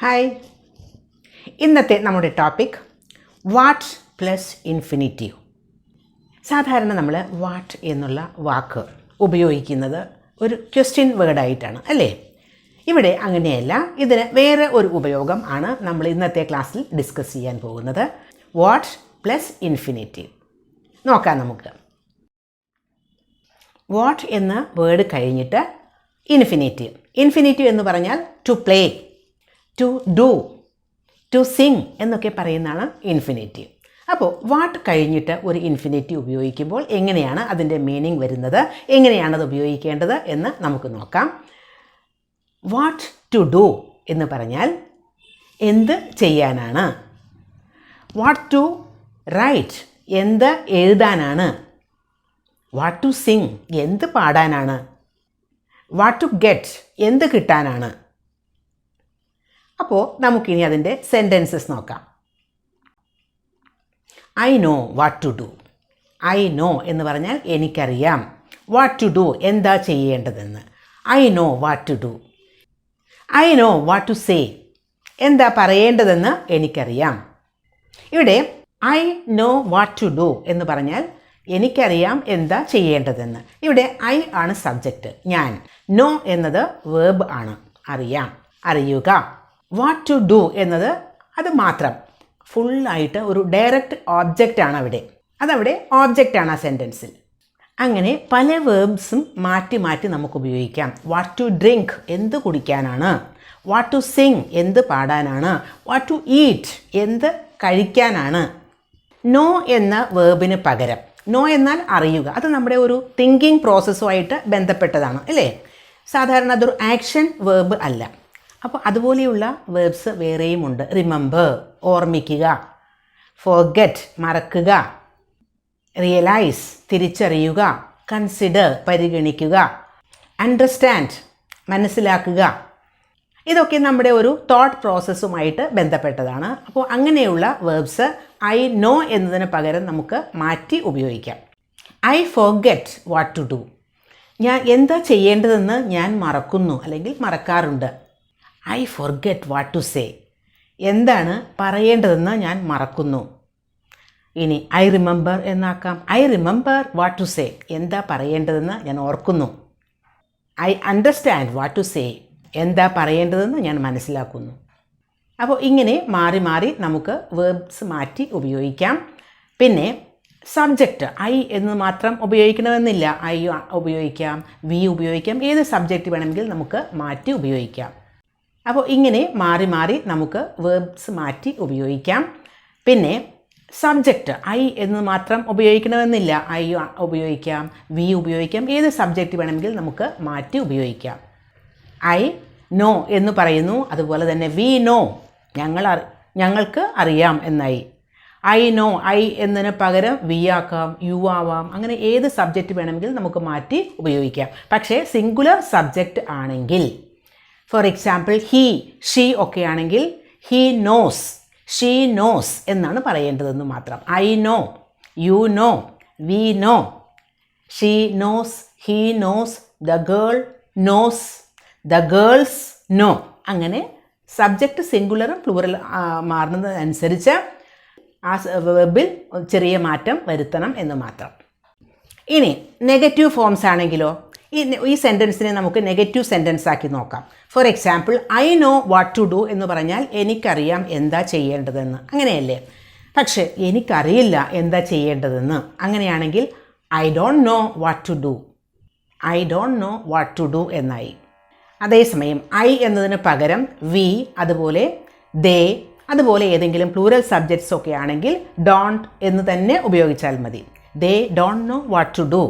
Hi, ഇന്നത്തെ നമ്മുടെ topic what plus infinitive. സാധാരണ നമ്മൾ വാട്ട് എന്നുള്ള വാക്ക് ഉപയോഗിക്കുന്നത് ഒരു ക്വസ്റ്റ്യൻ വേർഡായിട്ടാണ് അല്ലേ? ഇവിടെ അങ്ങനെയല്ല. ഇതിന് വേറെ ഒരു ഉപയോഗം ആണ് നമ്മൾ ഇന്നത്തെ ക്ലാസ്സിൽ ഡിസ്കസ് ചെയ്യാൻ പോകുന്നത്. വാട്ട് പ്ലസ് ഇൻഫിനിറ്റീവ് നോക്കാം നമുക്ക്. വാട്ട് എന്ന വേർഡ് കഴിഞ്ഞിട്ട് ഇൻഫിനിറ്റീവ്. ഇൻഫിനിറ്റീവ് എന്ന് പറഞ്ഞാൽ to play, to do, to sing എന്നൊക്കെ പറയുന്നതാണ് ഇൻഫിനിറ്റീവ്. അപ്പോൾ വാട്ട് കഴിഞ്ഞിട്ട് ഒരു ഇൻഫിനിറ്റീവ് ഉപയോഗിക്കുമ്പോൾ എങ്ങനെയാണ് അതിൻ്റെ മീനിങ് വരുന്നത്, എങ്ങനെയാണത് ഉപയോഗിക്കേണ്ടത് എന്ന് നമുക്ക് നോക്കാം. വാട്ട് ടു ഡു എന്ന് പറഞ്ഞാൽ എന്ത് ചെയ്യാനാണ്. വാട്ട് ടു റൈറ്റ് എന്ത് എഴുതാനാണ്. വാട്ട് ടു സിങ് എന്ത് പാടാനാണ്. വാട്ട് ടു ഗെറ്റ് എന്ത് കിട്ടാനാണ്. അപ്പോൾ നമുക്കിനി അതിൻ്റെ സെൻറ്റൻസസ് നോക്കാം. I know what to do. I know എന്ന് പറഞ്ഞാൽ എനിക്കറിയാം. വാട്ട് ടു ഡു എന്താ ചെയ്യേണ്ടതെന്ന്. I know what to do. I know what to say എന്താ പറയേണ്ടതെന്ന് എനിക്കറിയാം. ഇവിടെ I know what to do എന്ന് പറഞ്ഞാൽ എനിക്കറിയാം എന്താ ചെയ്യേണ്ടതെന്ന്. ഇവിടെ ഐ ആണ് സബ്ജക്റ്റ്, ഞാൻ. നോ എന്നത് വേർബ് ആണ്, അറിയാം, അറിയുക. വാട്ട് ടു ഡു എന്നത് അത് മാത്രം ഫുള്ളായിട്ട് ഒരു ഡയറക്റ്റ് ഓബ്ജക്റ്റ് ആണ് അവിടെ. അതവിടെ ഓബ്ജക്റ്റാണ് ആ സെൻറ്റൻസിൽ. അങ്ങനെ പല വേർബ്സും മാറ്റി മാറ്റി നമുക്ക് ഉപയോഗിക്കാം. വാട്ട് ടു ഡ്രിങ്ക് എന്ത് കുടിക്കാനാണ്. വാട്ട് ടു സിങ് എന്ത് പാടാനാണ്. വാട്ട് ടു ഈറ്റ് എന്ത് കഴിക്കാനാണ്. നോ എന്ന വേർബിന് പകരം, നോ എന്നാൽ അറിയുക, അത് നമ്മുടെ ഒരു തിങ്കിങ് പ്രോസസ്സുമായിട്ട് ബന്ധപ്പെട്ടതാണ് അല്ലേ? സാധാരണ അതൊരു ആക്ഷൻ വേർബ് അല്ല. അപ്പോൾ അതുപോലെയുള്ള വേർബ്സ് വേറെയുമുണ്ട്. റിമെമ്പർ ഓർമ്മിക്കുക, ഫോർഗെറ്റ് മറക്കുക, റിയലൈസ് തിരിച്ചറിയുക, കൺസിഡർ പരിഗണിക്കുക, അണ്ടർസ്റ്റാൻഡ് മനസ്സിലാക്കുക. ഇതൊക്കെ നമ്മുടെ ഒരു തോട്ട് പ്രോസസ്സുമായിട്ട് ബന്ധപ്പെട്ടതാണ്. അപ്പോൾ അങ്ങനെയുള്ള വേർബ്സ് ഐ നോ എന്നതിന് പകരം നമുക്ക് മാറ്റി ഉപയോഗിക്കാം. I forget what to do. ഞാൻ എന്താ ചെയ്യേണ്ടതെന്ന് ഞാൻ മറക്കുന്നു അല്ലെങ്കിൽ മറക്കാറുണ്ട്. I forget what to say. എന്താണ് പറയേണ്ടതെന്ന് ഞാൻ മറക്കുന്നു. ഇനി ഐ റിമെമ്പർ എന്നാക്കാം. I remember what to say. എന്താ പറയേണ്ടതെന്ന് ഞാൻ ഓർക്കുന്നു. I understand what to say. എന്താ പറയേണ്ടതെന്ന് ഞാൻ മനസ്സിലാക്കുന്നു. അപ്പോൾ ഇങ്ങനെ മാറി മാറി നമുക്ക് വേർബ്സ് മാറ്റി ഉപയോഗിക്കാം. പിന്നെ സബ്ജക്റ്റ് ഐ എന്ന് മാത്രം ഉപയോഗിക്കണമെന്നില്ല. ഐ ഉപയോഗിക്കാം, വി ഉപയോഗിക്കാം, ഏത് സബ്ജക്റ്റ് വേണമെങ്കിൽ നമുക്ക് മാറ്റി ഉപയോഗിക്കാം. അപ്പോൾ ഇങ്ങനെ മാറി മാറി നമുക്ക് വേർബ്സ് മാറ്റി ഉപയോഗിക്കാം. പിന്നെ സബ്ജക്റ്റ് ഐ എന്ന് മാത്രം ഉപയോഗിക്കണമെന്നില്ല. ഐ ഉപയോഗിക്കാം, വി ഉപയോഗിക്കാം, ഏത് സബ്ജക്റ്റ് വേണമെങ്കിൽ നമുക്ക് മാറ്റി ഉപയോഗിക്കാം. ഐ നോ എന്ന് പറയുന്നു, അതുപോലെ തന്നെ വി നോ ഞങ്ങൾക്ക് അറിയാം എന്നായി. ഐ നോ ഐ എന്നതിന് പകരം വി ആക്കാം, യു ആവാം, അങ്ങനെ ഏത് സബ്ജക്റ്റ് വേണമെങ്കിൽ നമുക്ക് മാറ്റി ഉപയോഗിക്കാം. പക്ഷേ സിംഗുലർ സബ്ജക്റ്റ് ആണെങ്കിൽ, ഫോർ എക്സാമ്പിൾ ഹീ ഷീ ഒക്കെ ആണെങ്കിൽ ഹീ നോസ് ഷീ നോസ് എന്നാണ് പറയേണ്ടതെന്ന് മാത്രം. I know, you know, we know, she knows, he knows, the girl knows, the girls know. അങ്ങനെ സബ്ജക്റ്റ് സിംഗുലറും പ്ലൂറൽ മാറുന്നതനുസരിച്ച് ആ വെബിൽ ചെറിയ മാറ്റം വരുത്തണം എന്ന് മാത്രം. ഇനി നെഗറ്റീവ് ഫോംസ് ആണെങ്കിലോ, ഈ സെൻറ്റൻസിനെ നമുക്ക് നെഗറ്റീവ് സെൻറ്റൻസ് ആക്കി നോക്കാം. For example I know what to do എന്ന് പറഞ്ഞാൽ എനിക്കറിയാം എന്താ ചെയ്യേണ്ടതെന്ന്, അങ്ങനെയല്ലേ? പക്ഷേ എനിക്കറിയില്ല എന്താ ചെയ്യേണ്ടതെന്ന്. അങ്ങനെയാണെങ്കിൽ I don't know what to do. I don't know what to do എന്നായി. അതേസമയം ഐ എന്നതിന് പകരം വി, അതുപോലെ ദേ, അതുപോലെ ഏതെങ്കിലും പ്ലൂറൽ സബ്ജക്ട്സ് ഒക്കെ ആണെങ്കിൽ ഡോണ്ട് എന്ന് തന്നെ ഉപയോഗിച്ചാൽ മതി. They don't know what to do.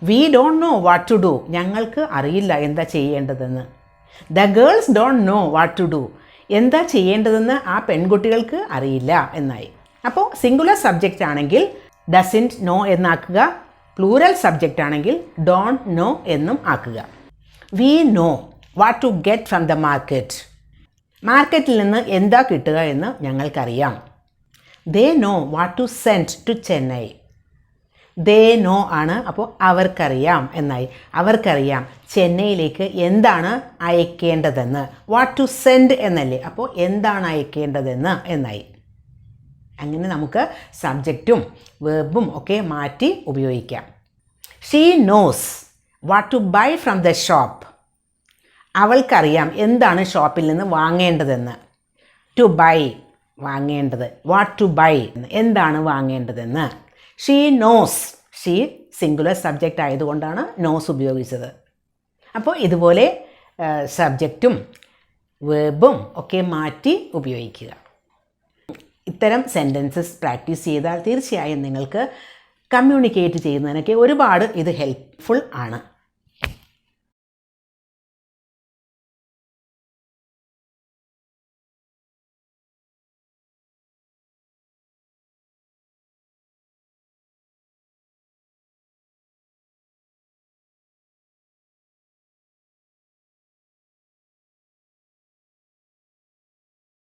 We don't know what to do. ഞങ്ങൾക്ക് അറിയില്ല എന്താ ചെയ്യേണ്ടതെന്ന്. The girls don't know what to do. എന്താ ചെയ്യേണ്ടതെന്ന് ആ പെൺകുട്ടികൾക്ക് അറിയില്ല എന്നായി. അപ്പോൾ സിംഗുലർ സബ്ജക്റ്റ് ആണെങ്കിൽ ഡസൻറ്റ് നോ എന്നാക്കുക. പ്ലൂറൽ സബ്ജക്റ്റ് ആണെങ്കിൽ ഡോണ്ട് നോ എന്നും ആക്കുക. We know what to get from the market. മാർക്കറ്റിൽ നിന്ന് എന്താ കിട്ടുക എന്ന് ഞങ്ങൾക്കറിയാം. They know what to send to Chennai. They no ആണ്. അപ്പോൾ അവർക്കറിയാം എന്നായി. അവർക്കറിയാം ചെന്നൈയിലേക്ക് എന്താണ് അയക്കേണ്ടതെന്ന്. വാട്ട് ടു സെൻഡ് എന്നല്ലേ, അപ്പോൾ എന്താണ് അയക്കേണ്ടതെന്ന് എന്നായി. അങ്ങനെ നമുക്ക് സബ്ജക്റ്റും വേർബും ഒക്കെ മാറ്റി ഉപയോഗിക്കാം. She knows what to buy from the shop. അവൾക്കറിയാം എന്താണ് ഷോപ്പിൽ നിന്ന് വാങ്ങേണ്ടതെന്ന്. ടു ബൈ വാങ്ങേണ്ടത്, വാട്ട് ടു ബൈ എന്താണ് വാങ്ങേണ്ടതെന്ന്. She knows, she singular subject ആയതുകൊണ്ടാണ് നോസ് ഉപയോഗിച്ചത്. അപ്പോൾ ഇതുപോലെ സബ്ജക്റ്റും വേർബും ഒക്കെ മാറ്റി ഉപയോഗിക്കുക. ഇത്തരം സെൻറ്റൻസസ് പ്രാക്ടീസ് ചെയ്താൽ തീർച്ചയായും നിങ്ങൾക്ക് കമ്മ്യൂണിക്കേറ്റ് ചെയ്യുന്നതിനൊക്കെ ഒരുപാട് ഇത് ഹെൽപ്ഫുൾ ആണ്.